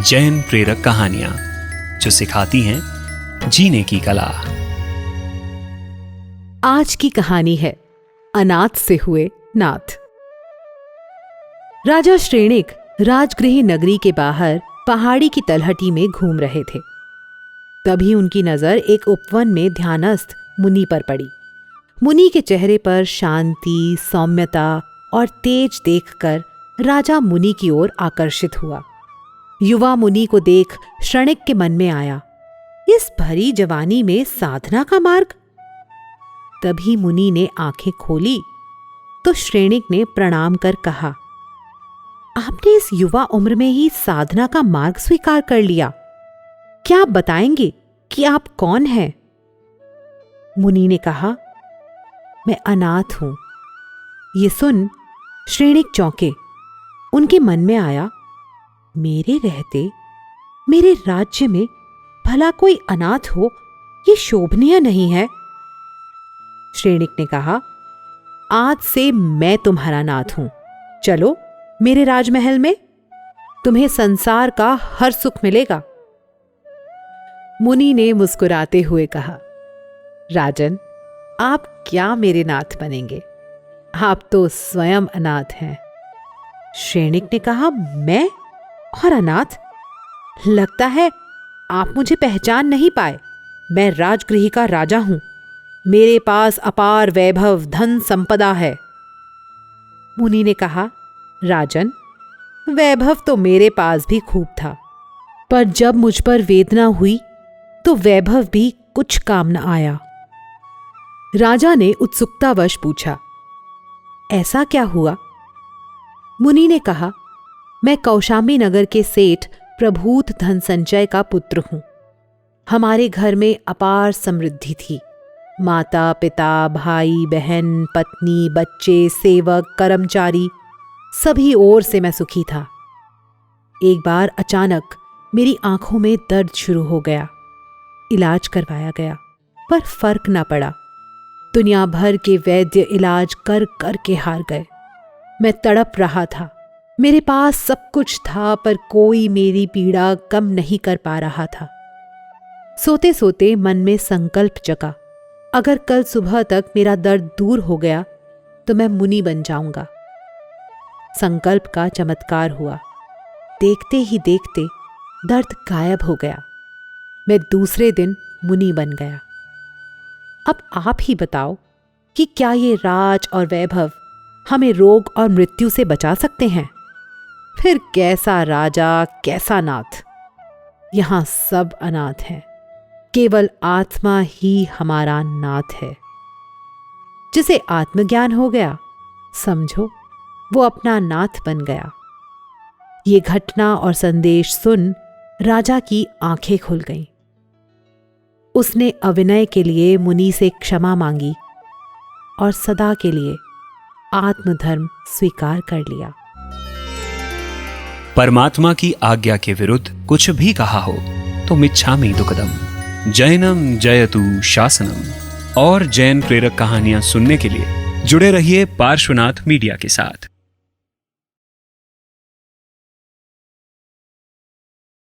जैन प्रेरक कहानियां जो सिखाती हैं जीने की कला। आज की कहानी है अनाथ से हुए नाथ। राजा श्रेणिक राजगृह नगरी के बाहर पहाड़ी की तलहटी में घूम रहे थे। तभी उनकी नजर एक उपवन में ध्यानस्थ मुनि पर पड़ी। मुनि के चेहरे पर शांति, सौम्यता और तेज देखकर राजा मुनि की ओर आकर्षित हुआ। युवा मुनि को देख श्रेणिक के मन में आया, इस भरी जवानी में साधना का मार्ग। तभी मुनि ने आंखें खोली तो श्रेणिक ने प्रणाम कर कहा, आपने इस युवा उम्र में ही साधना का मार्ग स्वीकार कर लिया। क्या आप बताएंगे कि आप कौन हैं? मुनि ने कहा, मैं अनाथ हूं। ये सुन श्रेणिक चौंके। उनके मन में आया, मेरे रहते मेरे राज्य में भला कोई अनाथ हो, ये शोभनीय नहीं है। श्रेणिक ने कहा, आज से मैं तुम्हारा नाथ हूं। चलो मेरे राजमहल में, तुम्हें संसार का हर सुख मिलेगा। मुनि ने मुस्कुराते हुए कहा, राजन, आप क्या मेरे नाथ बनेंगे? आप तो स्वयं अनाथ हैं। श्रेणिक ने कहा, मैं और अनाथ? लगता है आप मुझे पहचान नहीं पाए। मैं राजगृह का राजा हूं। मेरे पास अपार वैभव, धन संपदा है। मुनि ने कहा, राजन, वैभव तो मेरे पास भी खूब था, पर जब मुझ पर वेदना हुई तो वैभव भी कुछ काम न आया। राजा ने उत्सुकतावश पूछा, ऐसा क्या हुआ? मुनि ने कहा, मैं कौशाम्बी नगर के सेठ प्रभूत धन संचय का पुत्र हूं। हमारे घर में अपार समृद्धि थी। माता पिता, भाई बहन, पत्नी, बच्चे, सेवक, कर्मचारी, सभी ओर से मैं सुखी था। एक बार अचानक मेरी आंखों में दर्द शुरू हो गया। इलाज करवाया गया पर फर्क न पड़ा। दुनिया भर के वैद्य इलाज कर कर के हार गए। मैं तड़प रहा था। मेरे पास सब कुछ था पर कोई मेरी पीड़ा कम नहीं कर पा रहा था। सोते सोते मन में संकल्प जगा, अगर कल सुबह तक मेरा दर्द दूर हो गया तो मैं मुनि बन जाऊंगा। संकल्प का चमत्कार हुआ। देखते ही देखते दर्द गायब हो गया। मैं दूसरे दिन मुनि बन गया। अब आप ही बताओ कि क्या ये राज और वैभव हमें रोग और मृत्यु से बचा सकते हैं? फिर कैसा राजा, कैसा नाथ? यहां सब अनाथ हैं। केवल आत्मा ही हमारा नाथ है। जिसे आत्मज्ञान हो गया, समझो वो अपना नाथ बन गया। ये घटना और संदेश सुन राजा की आंखें खुल गईं। उसने अविनय के लिए मुनि से क्षमा मांगी और सदा के लिए आत्मधर्म स्वीकार कर लिया। परमात्मा की आज्ञा के विरुद्ध कुछ भी कहा हो तो मिच्छामि दुक्कडम। जैनम जयतु शासनम। और जैन प्रेरक कहानियां सुनने के लिए जुड़े रहिए पार्श्वनाथ मीडिया के साथ।